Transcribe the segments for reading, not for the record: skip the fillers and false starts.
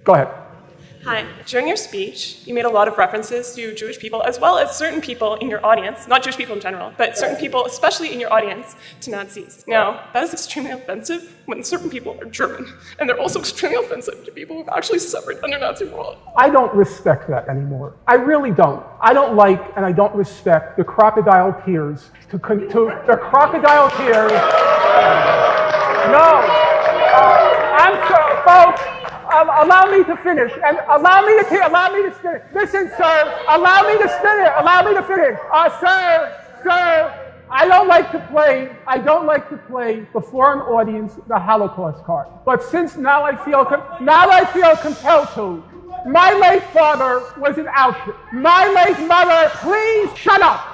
Go ahead. Hi. During your speech, you made a lot of references to Jewish people, as well as certain people in your audience, not Jewish people in general, but certain people, especially in your audience, to Nazis. Now, that is extremely offensive when certain people are German, and they're also extremely offensive to people who've actually suffered under Nazi rule. I don't respect that anymore. I really don't. I don't like and I don't respect the crocodile tears the crocodile tears. No. I'm sorry, folks. Allow me to finish, and allow me to finish. Listen, sir, allow me to finish. Sir, I don't like to play before an audience the Holocaust card. But since now I feel compelled to. My late father was in Auschwitz. My late mother, please shut up.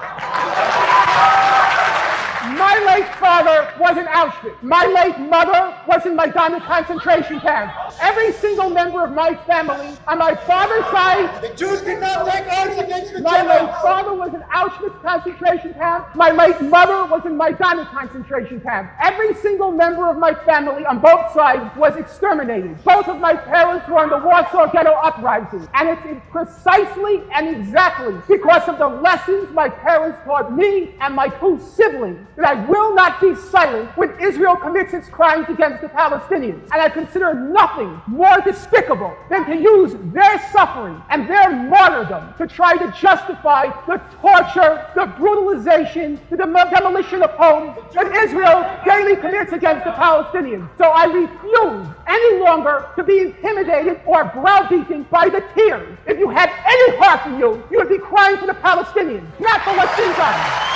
My late father was in Auschwitz. My late mother was in Majdanek concentration camp. Every single member of my family on my father's side. The Jews did not take arms against the Germans. My late father was in Auschwitz concentration camp. My late mother was in Majdanek concentration camp. Every single member of my family on both sides was exterminated. Both of my parents were in the Warsaw Ghetto Uprising. And it's precisely and exactly because of the lessons my parents taught me and my two siblings that I will not be silent when Israel commits its crimes against the Palestinians. And I consider nothing more despicable than to use their suffering and their martyrdom to try to justify the torture, the brutalization, the demolition of homes that Israel daily commits against the Palestinians. So I refuse any longer to be intimidated or browbeaten by the tears. If you had any heart in you, you would be crying for the Palestinians, not for what's been done.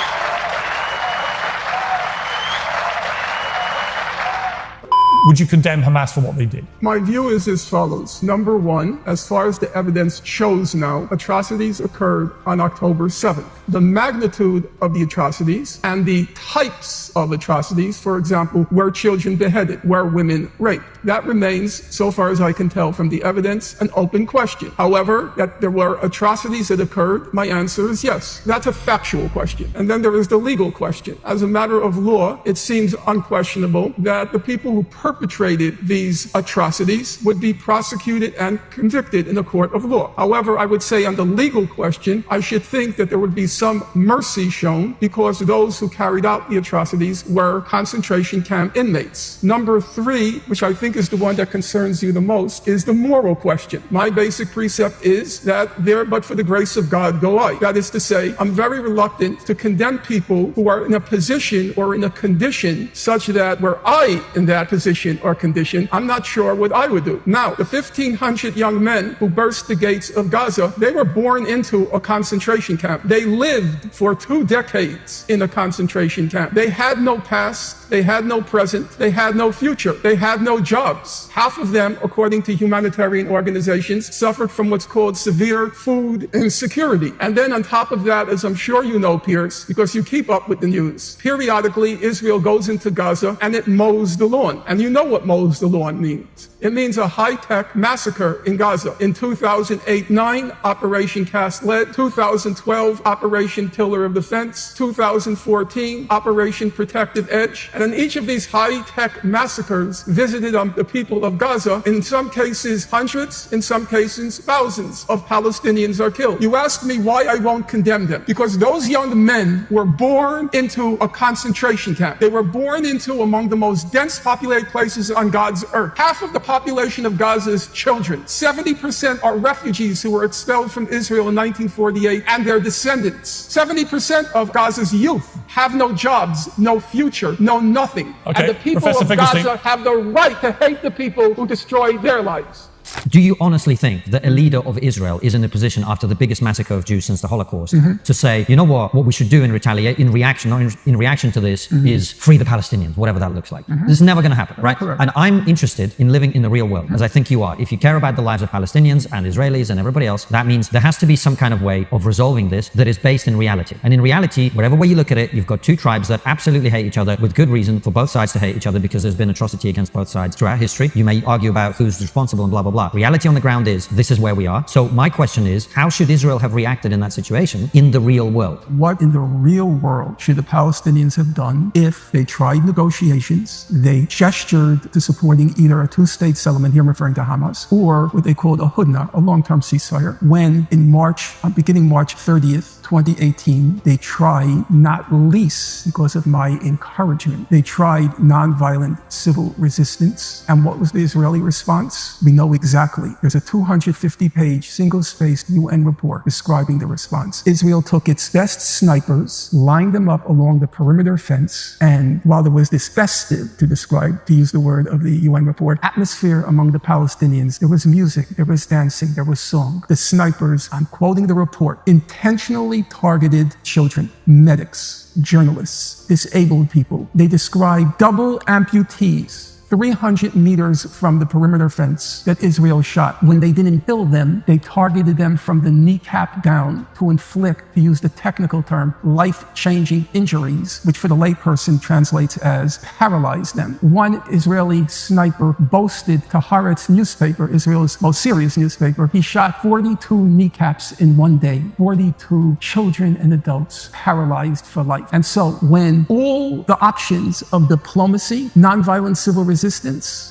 Would you condemn Hamas for what they did? My view is as follows. Number one, as far as the evidence shows now, atrocities occurred on October 7th. The magnitude of the atrocities and the types of atrocities, for example, were children beheaded, were women raped. That remains, so far as I can tell from the evidence, an open question. However, that there were atrocities that occurred, my answer is yes. That's a factual question. And then there is the legal question. As a matter of law, it seems unquestionable that the people who perpetrated these atrocities would be prosecuted and convicted in a court of law. However, I would say on the legal question, I should think that there would be some mercy shown because those who carried out the atrocities were concentration camp inmates. Number three, which I think is the one that concerns you the most, is the moral question. My basic precept is that there but for the grace of God go I. That is to say, I'm very reluctant to condemn people who are in a position or in a condition such that were I in that position or condition, I'm not sure what I would do. Now, the 1,500 young men who burst the gates of Gaza, they were born into a concentration camp. They lived for 2 decades in a concentration camp. They had no past, they had no present, they had no future, they had no jobs. Half of them, according to humanitarian organizations, suffered from what's called severe food insecurity. And then on top of that, as I'm sure you know, Piers, because you keep up with the news, periodically Israel goes into Gaza and it mows the lawn. And you know what mows the lawn means. It means a high-tech massacre in Gaza. In 2008-9, Operation Cast Lead. 2012, Operation Pillar of Defense. 2014, Operation Protective Edge. And in each of these high-tech massacres visited on the people of Gaza, in some cases hundreds, in some cases thousands of Palestinians are killed. You ask me why I won't condemn them. Because those young men were born into a concentration camp. They were born into among the most dense populated places on God's earth. Half of the population of Gaza is children. 70% are refugees who were expelled from Israel in 1948 and their descendants. 70% of Gaza's youth have no jobs, no future, no nothing. Okay. And the people Professor of Finkelstein. Gaza have the right to hate the people who destroy their lives. Do you honestly think that a leader of Israel is in a position after the biggest massacre of Jews since the Holocaust to say, you know what we should do in reaction to this is free the Palestinians, whatever that looks like. This is never going to happen, right? Correct. And I'm interested in living in the real world, as I think you are. If you care about the lives of Palestinians and Israelis and everybody else, that means there has to be some kind of way of resolving this that is based in reality. And in reality, whatever way you look at it, you've got two tribes that absolutely hate each other with good reason for both sides to hate each other because there's been atrocity against both sides throughout history. You may argue about who's responsible and blah, blah, blah. Reality on the ground is this is where we are. So my question is, how should Israel have reacted in that situation in the real world? What in the real world should the Palestinians have done if they tried negotiations, they gestured to supporting either a two-state settlement, here I'm referring to Hamas, or what they called a hudna, a long-term ceasefire, when in March, beginning March 30th, 2018, they tried, not least because of my encouragement, they tried nonviolent civil resistance. And what was the Israeli response? We know exactly. There's a 250-page, single-spaced UN report describing the response. Israel took its best snipers, lined them up along the perimeter fence, and while there was this festive, to describe, to use the word of the UN report, atmosphere among the Palestinians, there was music, there was dancing, there was song. The snipers, I'm quoting the report, intentionally targeted children, medics, journalists, disabled people. They described double amputees 300 meters from the perimeter fence that Israel shot. When they didn't kill them, they targeted them from the kneecap down to inflict, to use the technical term, life-changing injuries, which for the layperson translates as paralyze them. One Israeli sniper boasted to Haaretz newspaper, Israel's most serious newspaper, he shot 42 kneecaps in one day, 42 children and adults paralyzed for life. And so when all the options of diplomacy, nonviolent civil resistance,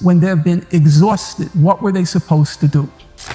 when they've been exhausted, what were they supposed to do?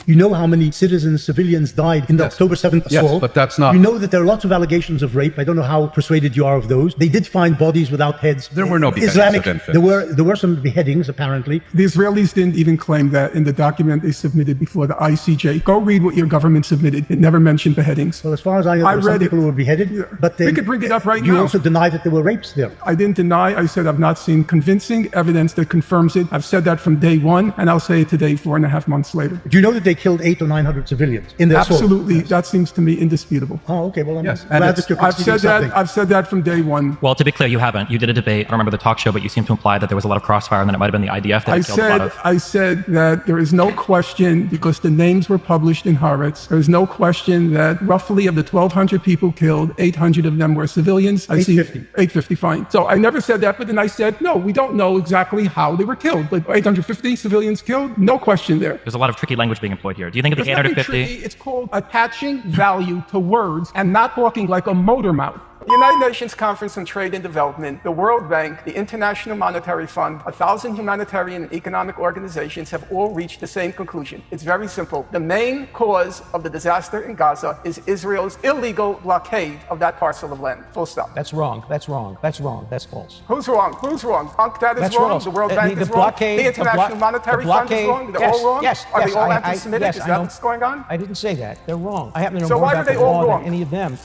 You know how many citizens, civilians died in the October 7th assault? Yes, but that's not... You know that there are lots of allegations of rape. I don't know how persuaded you are of those. They did find bodies without heads. There were no beheadings of infants. There were some beheadings, apparently. The Israelis didn't even claim that in the document they submitted before the ICJ. Go read what your government submitted. It never mentioned beheadings. Well, as far as I know, there were some people who were beheaded. But we could bring it up right now. You also deny that there were rapes there. I didn't deny. I said I've not seen convincing evidence that confirms it. I've said that from day one, and I'll say it today, 4.5 months later. Do you know that they killed 800 or 900 civilians in their Absolutely. Yes. That seems to me indisputable. Oh, okay. Well, I'm yes. glad that you're conceding something. I've said that from day one. Well, to be clear, you haven't. You did a debate. I don't remember the talk show, but you seem to imply that there was a lot of crossfire and that it might have been the IDF that killed a lot of... I said that there is no question, because the names were published in Haaretz, there is no question that roughly of the 1,200 people killed, 800 of them were civilians. 850, fine. So I never said that, but then I said, no, we don't know exactly how they were killed. But 850 civilians killed? No question there. There's a lot of tricky language being employed here. Do you think of the 850... It's called attaching value to words and not talking like a motor mouth. The United Nations Conference on Trade and Development, the World Bank, the International Monetary Fund, 1,000 humanitarian and economic organizations have all reached the same conclusion. It's very simple. The main cause of the disaster in Gaza is Israel's illegal blockade of that parcel of land. Full stop. That's wrong. That's wrong. That's wrong. That's false. Who's wrong? Who's wrong? That is That's wrong. false. The World Bank is wrong. The International Monetary Fund is wrong. They're all wrong. Yes. Are they all anti-Semitic? Is that what's going on? I didn't say that. They're wrong. I happen to know So more why about are they the all law wrong? than any of them.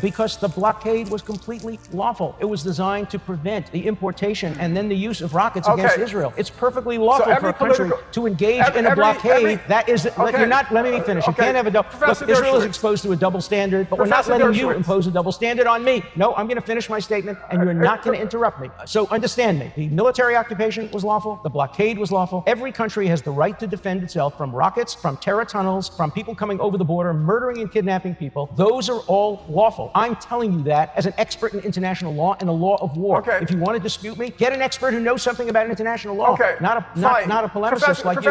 Because the blockade was completely lawful. It was designed to prevent the importation and then the use of rockets against Israel. It's perfectly lawful for a country to engage in a blockade. That is, you're not, let me finish. You can't have a double, look, Israel is exposed to a double standard, but we're not letting you impose a double standard on me. No, I'm going to finish my statement and you're not going to interrupt me. So understand me. The military occupation was lawful. The blockade was lawful. Every country has the right to defend itself from rockets, from terror tunnels, from people coming over the border, murdering and kidnapping people. Those are all lawful. I'm telling you that as an expert in international law and the law of war. If you want to dispute me, get an expert who knows something about international law. Not a polemicist like you.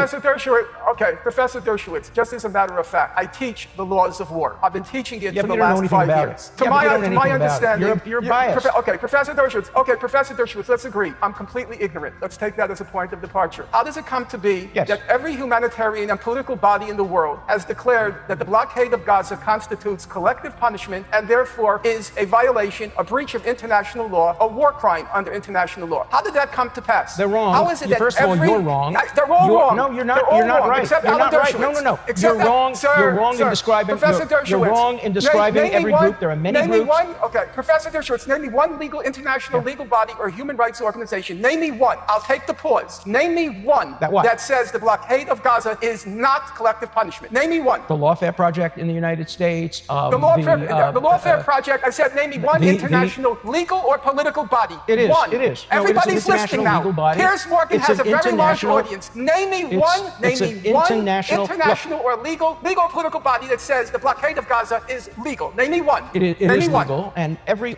Professor Dershowitz, just as a matter of fact, I teach the laws of war. I've been teaching it for the last 5 years. To my understanding, you're biased. Professor Dershowitz, let's agree. I'm completely ignorant. Let's take that as a point of departure. How does it come to be that every humanitarian and political body in the world has declared that the blockade of Gaza constitutes collective punishment and therefore is a violation, a breach of international law, a war crime under international law? How did that come to pass? They're wrong. How is it that First of all, you're wrong. They're all wrong. No, you're not. You're not right. You're not right. No. You're wrong. You're wrong in describing. You're wrong in describing every group. There are many groups. Professor Dershowitz, name me one international legal body or human rights organization. Name me one. I'll take the pause. Name me one that says the blockade of Gaza is not collective punishment. Name me one. The Lawfare Project in the United States. The Lawfare Project. I said, name me me one international legal or political body. It is. One. It is. Everybody's listening now. Piers Morgan has a very large audience. Name me one international or legal or political body that says the blockade of Gaza is legal. Name me one. It is legal, and every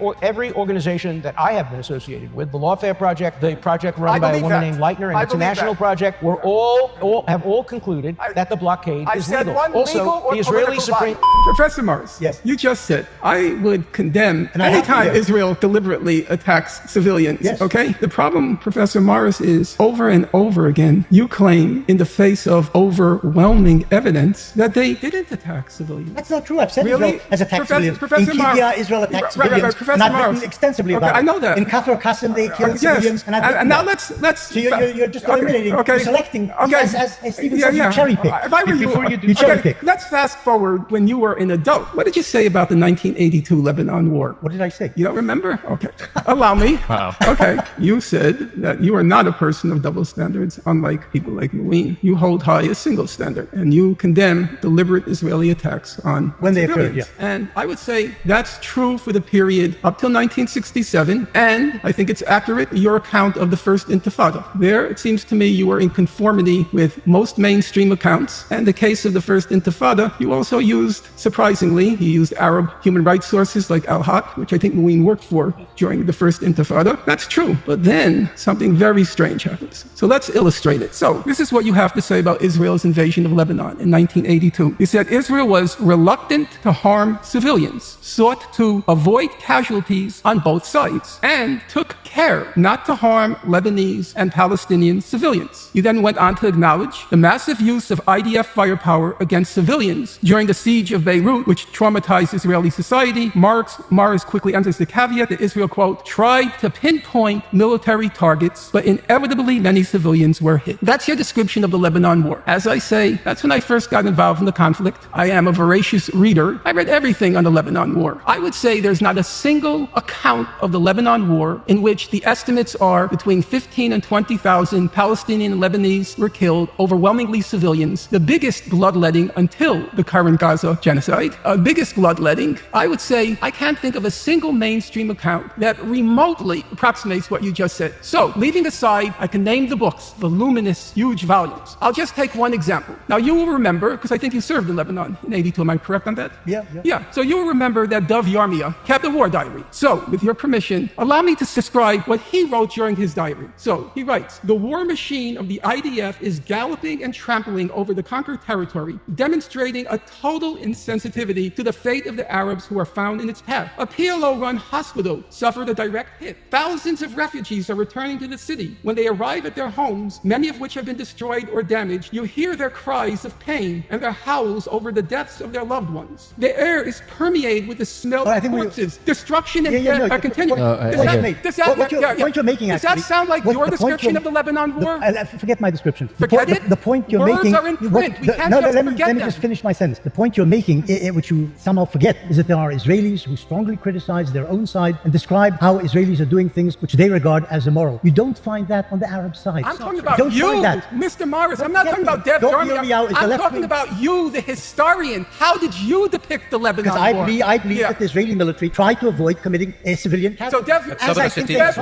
organization that I have been associated with, the Lawfare Project, the project run by a woman named Leitner, and International Project, have all concluded that the blockade is legal. Also, the Israeli Supreme. Professor Morris, yes, you just said I would condemn anytime Israel deliberately attacks civilians. Yes. Okay. The problem, Professor Morris, is over and over again you claim, in the face of overwhelming evidence, that they didn't attack civilians. That's not true. I've said Really? Israel has attacked civilians. Professor In Morris. Kibya, Israel attacked civilians. Professor And I've written Morris. extensively about it. I know that. In Kafr Qasim, they killed civilians. And I've written now that. let's. So you're just eliminating, you're selecting. As Stephen says, you cherry pick. If I were you cherry pick. Let's fast forward when you were an adult. What did you say about the 1982 Lebanon War? What did I say? You don't remember? Okay. Allow me. Okay. You said that you are not a person of double standards, unlike people like Moeen. You hold high a single standard, and you condemn deliberate Israeli attacks on when they civilians. occurred, yeah. And I would say that's true for the period up till 1967, and I think it's accurate, your account of the First Intifada. There, it seems to me you were in conformity with most mainstream accounts, and the case of the First Intifada, you also used, surprisingly, you used Arab human rights sources like Al-Haq, which I think Moeen worked for during the First Intifada. That's true. But then something very strange happens. So let's illustrate it. So this is what you have to say about Israel's invasion of Lebanon in 1982. You said Israel was reluctant to harm civilians, sought to avoid casualties on both sides, and took care not to harm Lebanese and Palestinian civilians. You then went on to acknowledge the massive use of IDF firepower against civilians during the siege of Beirut, which traumatized Israeli society. Morris quickly enters the caveat that Israel, quote, tried to pinpoint military targets, but inevitably many civilians were hit. That's your description of the Lebanon War. As I say, that's when I first got involved in the conflict. I am a voracious reader. I read everything on the Lebanon War. I would say there's not a single account of the Lebanon War in which the estimates are between 15 and 20,000 Palestinian and Lebanese were killed, overwhelmingly civilians. The biggest bloodletting until the current Gaza genocide. Biggest bloodletting. I would say I can't think of a single mainstream account that remotely approximates what you just said. So, leaving aside, I can name the books, voluminous, huge volumes. I'll just take one example. Now, you will remember, because I think you served in Lebanon in 82, am I correct on that? Yeah. So you will remember that Dov Yarmia kept a war diary. So, with your permission, allow me to describe what he wrote during his diary. So, he writes, the war machine of the IDF is galloping and trampling over the conquered territory, demonstrating a total insensitivity to the fate of the Arabs who are found in its path. A PLO-run hospital suffered a direct hit. Thousands of refugees are returning to the city. When they arrive at their homes, many of which have been destroyed or damaged, you hear their cries of pain and their howls over the deaths of their loved ones. The air is permeated with the smell of corpses. Destruction and death are continuing. Does that sound like your description of the Lebanon War? Forget my description. Forget it? The point you're Words making... are in print. We can't just let forget me them. just finish my sentence. The point you're making, which you somehow forget, is that there are Israelis who strongly criticize their own side and describe how Israelis are doing things which they regard as immoral. You don't find that on the Arab side. I'm talking about don't you, find that. Mr. Morris. I'm not talking about Dev Yarmia. I'm talking about you, the historian. How did you depict the Lebanon War? Because I believe that the Israeli military tried to avoid committing a civilian casualty. So Dev,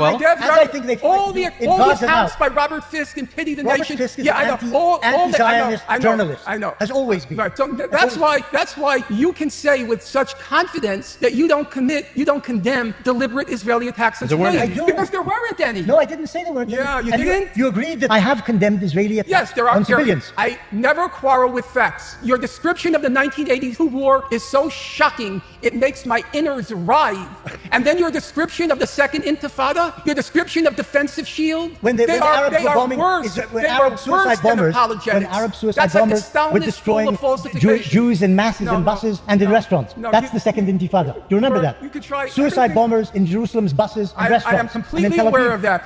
all the accounts by Robert Fisk and Pity the Nation. Fisk is anti-Zionist journalist. I know. Has always been. Right. So that's why you can say with such confidence that you don't condemn deliberate Israeli attacks on civilians. Because there weren't any. No, I didn't say there weren't any. Yeah, you didn't? You agreed that I have condemned Israeli attacks on civilians. I never quarrel with facts. Your description of the 1982 war is so shocking, it makes my innards writhe. And then your description of the Second Intifada, your description of defensive shield, when Arab suicide bombers were destroying Jews in masses in buses and in restaurants. That's the Second Intifada. Do you remember that? You could try suicide bombers in Jerusalem's buses and restaurants. I am completely aware of that.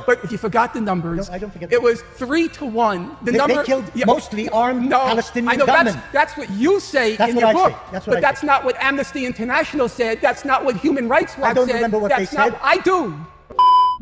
But if you forgot the numbers, I don't forget it was 3-1. They killed mostly armed Palestinian gunmen. That's what you say in your book. But that's not what Amnesty International said. That's not what Human Rights Watch said. I don't remember what they said. I do.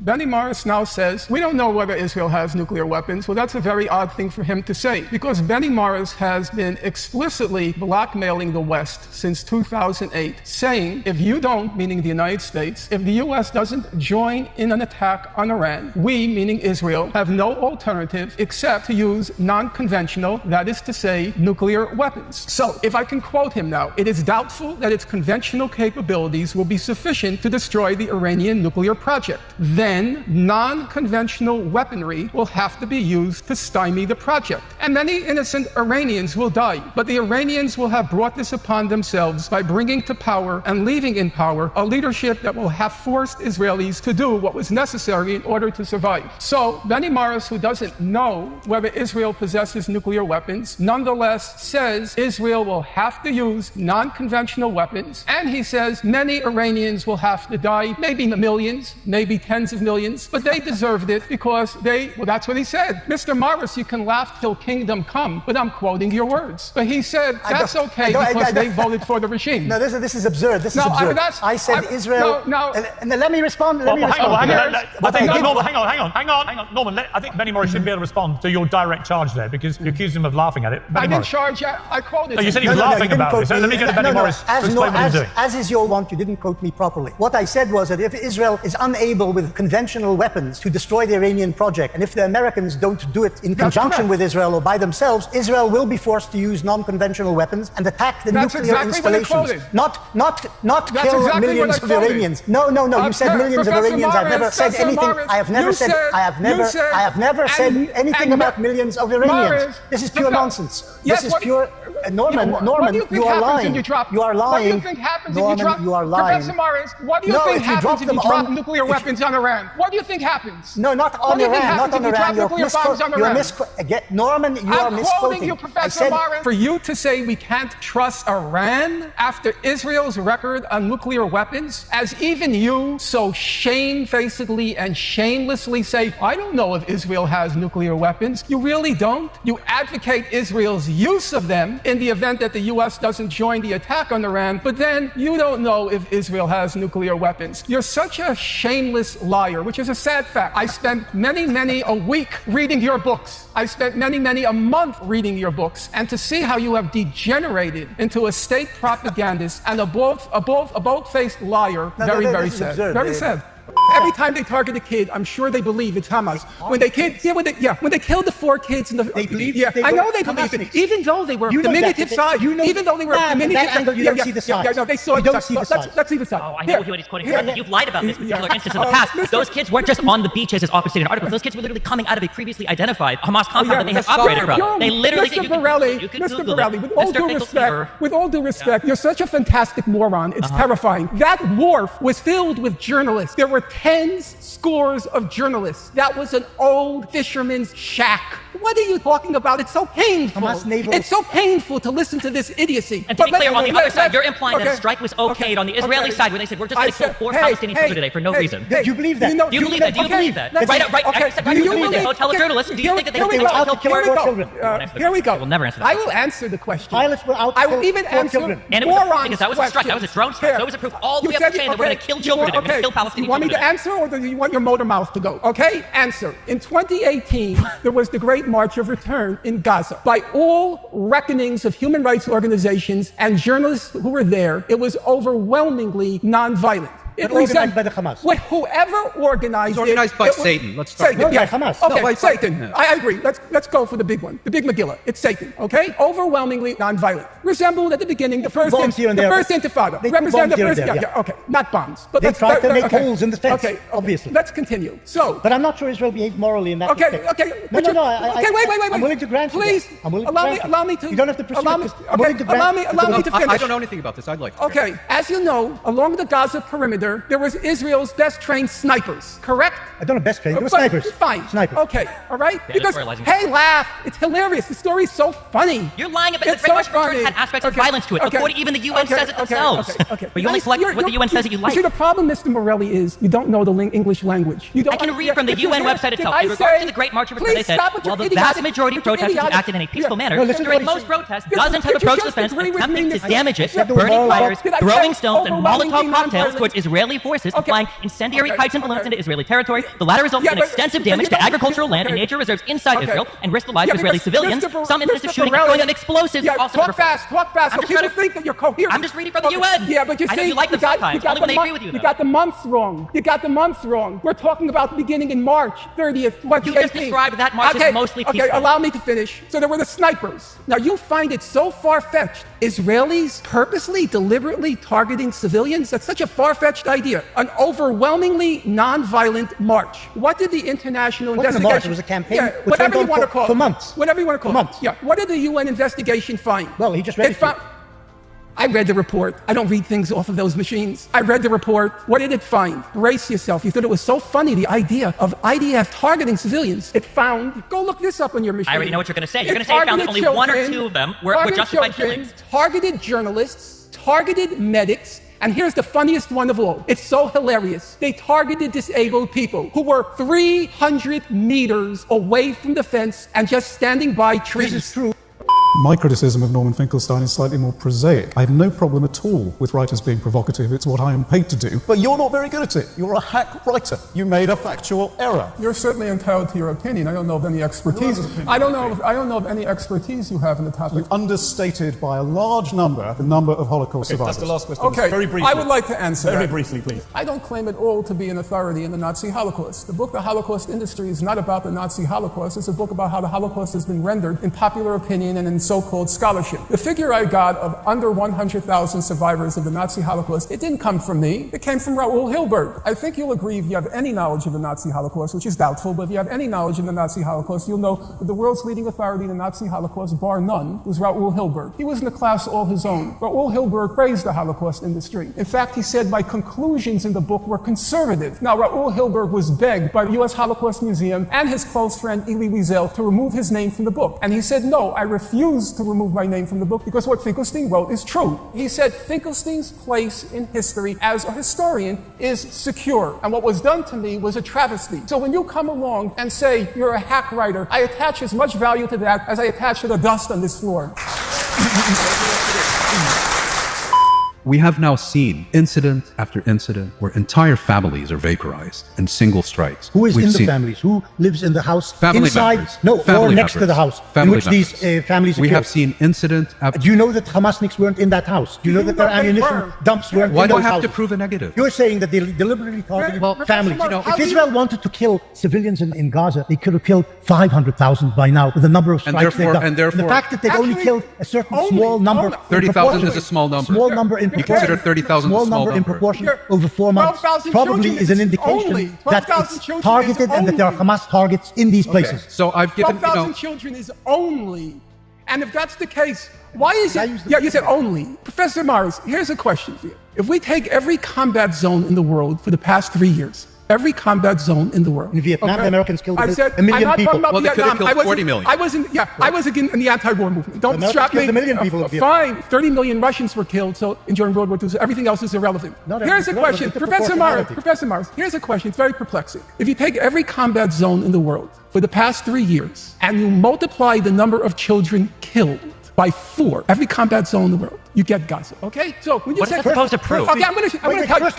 Benny Morris now says, we don't know whether Israel has nuclear weapons. Well, that's a very odd thing for him to say, because Benny Morris has been explicitly blackmailing the West since 2008, saying, if you don't, meaning the United States, if the U.S. doesn't join in an attack on Iran, we, meaning Israel, have no alternative except to use non-conventional, that is to say, nuclear weapons. So, if I can quote him now, it is doubtful that its conventional capabilities will be sufficient to destroy the Iranian nuclear project. Then, non-conventional weaponry will have to be used to stymie the project. And many innocent Iranians will die. But the Iranians will have brought this upon themselves by bringing to power and leaving in power a leadership that will have forced Israelis to do what was necessary in order to survive. So, Benny Morris, who doesn't know whether Israel possesses nuclear weapons, nonetheless says Israel will have to use non-conventional weapons. And he says many Iranians will have to die, maybe millions, maybe tens of millions, but they deserved it because well, that's what he said. Mr. Morris, you can laugh till kingdom come, but I'm quoting your words. But he said that's okay because they voted for the regime. No, this is absurd. This is absurd. I said Israel. No. And then let me respond. Hang on. Norman, I think Benny Morris should be able to respond to your direct charge there, because you accused him of laughing at it. I didn't charge. I quoted. No, you said he was laughing about it. So let me get to Benny Morris to explain what he's doing. As is your want, you didn't quote me properly. What I said was that if Israel is unable with conventional weapons to destroy the Iranian project, and if the Americans don't do it in conjunction with Israel or by themselves, Israel will be forced to use non-conventional weapons and attack the nuclear installations. Not kill millions of Iranians. No. You said millions of Iranians. I've never said anything. I have never said anything about millions of Iranians. This is pure nonsense. This is pure. Norman, you are lying. You are lying. What do you think happens if you drop? You are lying. Professor Morris, what do you think happens if you drop nuclear weapons on Iran? What do you think happens? No, not on Iran. Not on Iran. Norman, you are misquoting. I'm quoting you, Professor Morris. For you to say we can't trust Iran after Israel's record on nuclear weapons, as even you so shamefacedly and shamelessly say, I don't know if Israel has nuclear weapons. You really don't? You advocate Israel's use of them in the event that the U.S. doesn't join the attack on Iran, but then you don't know if Israel has nuclear weapons. You're such a shameless liar, which is a sad fact. I spent many a week reading your books. I spent many a month reading your books, and to see how you have degenerated into a state propagandist and a bold-faced liar, very sad. Very sad. Every time they target a kid, I'm sure they believe it's Hamas. When they killed the 4 kids in the, they believe. I know they believed it, even though they were diminutive size. Even though they were diminutive size. You don't see the size. No, they saw you don't see the size. Let's see the size. Oh, I know what he's quoting. You've lied about this particular instance in the past. Those kids weren't just on the beaches as often stated in articles. Those kids were literally coming out of a previously identified Hamas compound that they have operated from. They literally. Mr. Borelli, with all due respect, you're such a fantastic moron. It's terrifying. That wharf was filled with journalists. There were tens, scores of journalists. That was an old fisherman's shack. What are you talking about? It's so painful. It's so painful to listen to this idiocy. And to be clear, on the other side, you're implying that a strike was okayed on the Israeli side when they said we're just going to kill 4 Palestinian children today for no reason. Do you believe that? Do you believe that? Do you believe that? Right. You believe that? Hotel journalists. Do you think that they were out to kill 4 children? Here we go. I will never answer that. I will answer the question. Pilots were out I will even answer and it was because that was a strike. That was a drone strike. So it was a proof all the way up the chain that we're going to kill children today. We're going to kill Palestinian children. You want me to answer, or do you want your motor mouth to go? Okay, answer. In 2018, there was the Great March of Return in Gaza. By all reckonings of human rights organizations and journalists who were there, it was overwhelmingly nonviolent. It was organized by the Hamas. Whoever organized it. It's organized by Satan. Let's start Satan, by Hamas. Okay, by Satan. Yeah. I agree. Let's go for the big one. The big Megillah. It's Satan. Okay? Overwhelmingly nonviolent. Resembled at the beginning the first Intifada. Represented the first. Okay, not bombs. But they tried to make holes in the fence. Okay, obviously. Let's continue. So. But I'm not sure Israel behaved morally in that respect. Okay. No. Wait. I'm willing to grant you. Please. Allow me to. You don't have to pursue this. Allow me to finish. I don't know anything about this. I'd like to. Okay. As you know, along the Gaza perimeter, there was Israel's best trained snipers, correct? I don't know best trained. They were snipers. Fine. Snipers. Okay. All right? Because, hey, laugh. It's hilarious. The story's so funny. You're lying about it. The Great March of Return had aspects of violence to it. According, even the UN says it themselves. But you only select what the UN says that you like. See, the problem, Mr. Morelli, is you don't know the English language. I can read from the UN website itself. In regards to the Great March of Return, they said, while the vast majority of protesters acted in a peaceful manner, during most protests, dozens have approached the fence, attempting to damage it, burning fires, throwing stones, and Molotov cocktails towards Israeli Israeli forces applying incendiary kites and balloons into Israeli territory. The latter resulted in extensive damage to agricultural land and nature reserves inside Israel and risked the lives of Israeli civilians. Some incidents of shooting and throwing of explosives also talk fast. So people think that you're coherent. I'm just reading from the UN. Yeah, but you see, you like them sometimes, only when they agree with you. You got the months wrong. We're talking about the beginning in March 30th, 2018. You just described that March as mostly peaceful. Okay, allow me to finish. So there were the snipers. Now you find it so far-fetched. Israelis purposely, deliberately targeting civilians? That's such a far-fetched idea. An overwhelmingly non-violent march. What did the international investigation... It was a campaign. Yeah, whatever you want to call it. For months. Whatever you want to call it. Months. Yeah. What did the UN investigation find? Well, he just read it. I read the report. I don't read things off of those machines. I read the report. What did it find? Brace yourself. You thought it was so funny, the idea of IDF targeting civilians. It found, go look this up on your machine. I already know what you're going to say. You're going to say it found that only one or two of them were justified killings. Targeted journalists, targeted medics, and here's the funniest one of all. It's so hilarious. They targeted disabled people who were 300 meters away from the fence and just standing by trees. This is true. My criticism of Norman Finkelstein is slightly more prosaic. I have no problem at all with writers being provocative. It's what I am paid to do. But you're not very good at it. You're a hack writer. You made a factual error. You're certainly entitled to your opinion. I don't know of any expertise. I don't know of any expertise you have in the topic. You've understated by a large number the number of Holocaust survivors. That's the last question. Okay, very briefly. I would like to answer very that. briefly, please. I don't claim at all to be an authority in the Nazi Holocaust. The book The Holocaust Industry is not about the Nazi Holocaust. It's a book about how the Holocaust has been rendered in popular opinion and in so-called scholarship. The figure I got of under 100,000 survivors of the Nazi Holocaust, it didn't come from me. It came from Raoul Hilberg. I think you'll agree if you have any knowledge of the Nazi Holocaust, which is doubtful, but if you have any knowledge of the Nazi Holocaust, you'll know that the world's leading authority in the Nazi Holocaust, bar none, was Raoul Hilberg. He was in a class all his own. Raoul Hilberg praised the Holocaust industry. In fact, he said my conclusions in the book were conservative. Now, Raoul Hilberg was begged by the U.S. Holocaust Museum and his close friend Elie Wiesel to remove his name from the book. And he said, no, I refuse to remove my name from the book because what Finkelstein wrote is true. He said Finkelstein's place in history as a historian is secure. And what was done to me was a travesty. So when you come along and say you're a hack writer, I attach as much value to that as I attach to the dust on this floor. We have now seen incident after incident where entire families are vaporized in single strikes. Who is in the families? Who lives in the house? Family inside? members. No, family or next to the house. In which these families are We killed. have seen incident after... Do you know that Hamasniks weren't in that house? Do you know that their ammunition dumps weren't Why in do I those have houses? to prove a negative? You're saying that they deliberately targeted families. If Israel wanted to kill civilians in Gaza, they could have killed 500,000 by now with the number of strikes they've done. And therefore... the fact that they've only killed a certain small number... 30,000 is a small number. Small number in You consider 30,000 small number in proportion over 4 months probably is an indication that it's targeted and that there are Hamas targets in these places. So I've given 12,000 children is only, and if that's the case, why is it? Yeah, you said only. Professor Morris, here's a question for you. If we take every combat zone in the world for the past 3 years, every combat zone in the world. In Vietnam, the Americans killed a million people. Well, they could have killed 40 million. I was in the anti-war movement. Don't strap me. A million people fine. 30 million Russians were killed. So during World War II, so everything else is irrelevant. Here's a question, Professor Morris. Here's a question. It's very perplexing. If you take every combat zone in the world for the past 3 years and you multiply the number of children killed by 4, every combat zone in the world, you get Gaza. Okay? So when you what is that supposed to prove? Okay, I'm going to tell you. Just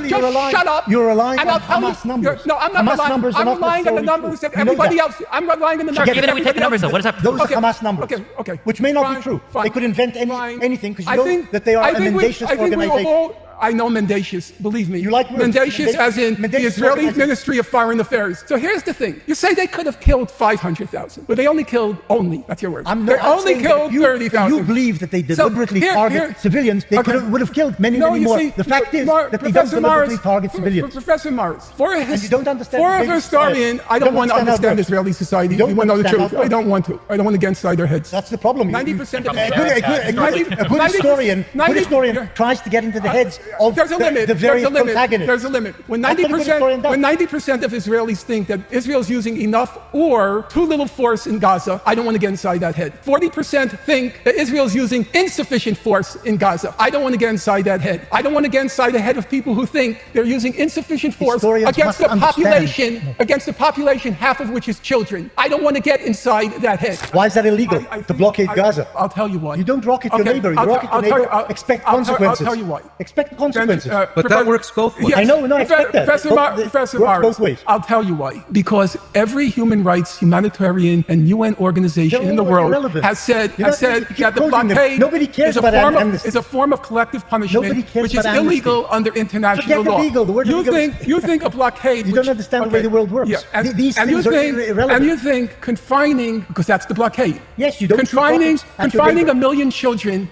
shut up. You're relying on Hamas numbers. No, I'm not relying. I'm relying on the numbers that everybody else. I'm relying on the numbers. Even if we take the numbers, though, what does that prove? Those are Hamas numbers. Okay. Which may not be true. They could invent anything because you know that they are a mendacious organization. I know mendacious, believe me. You like mendacious as in the Israeli Ministry of Foreign Affairs. So here's the thing. You say they could have killed 500,000, but they only killed, that's your word. They only killed 30,000. You believe that they deliberately target civilians. They would have killed many more. The fact is that they don't deliberately target civilians. Professor Morris, for a historian, I don't want to understand Israeli society. You want to know the truth. I don't want to. I don't want to get inside their heads. That's the problem. 90% of a good historian tries to get into the heads of there's a limit. the various protagonists. There's a limit. When 90% of Israelis think that Israel's using enough or too little force in Gaza, I don't want to get inside that head. 40% think that Israel's using insufficient force in Gaza. I don't want to get inside that head. I don't want to get inside the head of people who think they're using insufficient force against the population, half of which is children. I don't want to get inside that head. Why is that illegal to blockade Gaza? I'll tell you why. You don't rocket your neighbor. You rocket your neighbor. Expect consequences. I'll tell you why. Expect consequences. But that works both ways. Yes. I know, I expect that. Professor Morris, I'll tell you why. Because every human rights, humanitarian, and UN organization in the world has said that the blockade is a form of collective punishment, which is illegal under international law. You think a blockade? You don't understand the way the world works. Yeah, and you think confining, because that's the blockade. Yes, you don't. Confining a million children.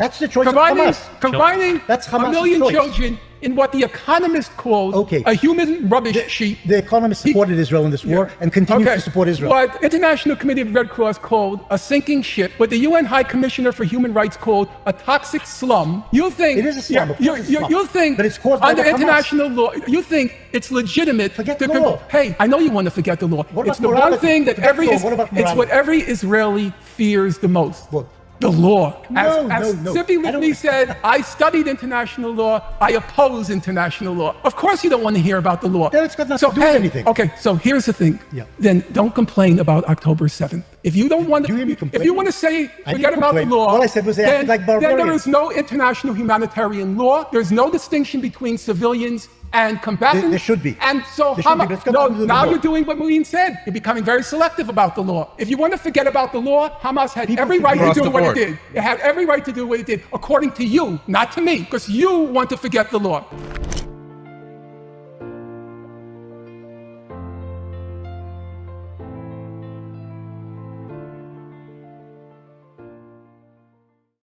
That's the choice of Hamas. Combining that's Hamas' a million choice. children in what The Economist called a human rubbish sheet. The Economist supported Israel in this war and continues to support Israel. What International Committee of the Red Cross called a sinking ship, what the UN High Commissioner for Human Rights called a toxic slum. You think it is a slum? You think but it's caused by under the international law? You think it's legitimate? Forget the law. Hey, I know you want to forget the law. It's the one thing that it's what every Israeli fears the most. What? The law. No. Sippi Livni said, I studied international law. I oppose international law. Of course you don't want to hear about the law. Then it's got nothing to do with anything. Okay, so here's the thing. Yeah. Then don't complain about October 7th. If you don't want to, if you want to say, forget about the law, all I said was they acted like barbarians. Then there is no international humanitarian law. There's no distinction between civilians and combatants. There should be. And so now you're doing what Moeen said. You're becoming very selective about the law. If you want to forget about the law, Hamas had every right to do what it did. It had every right to do what it did, according to you, not to me, because you want to forget the law.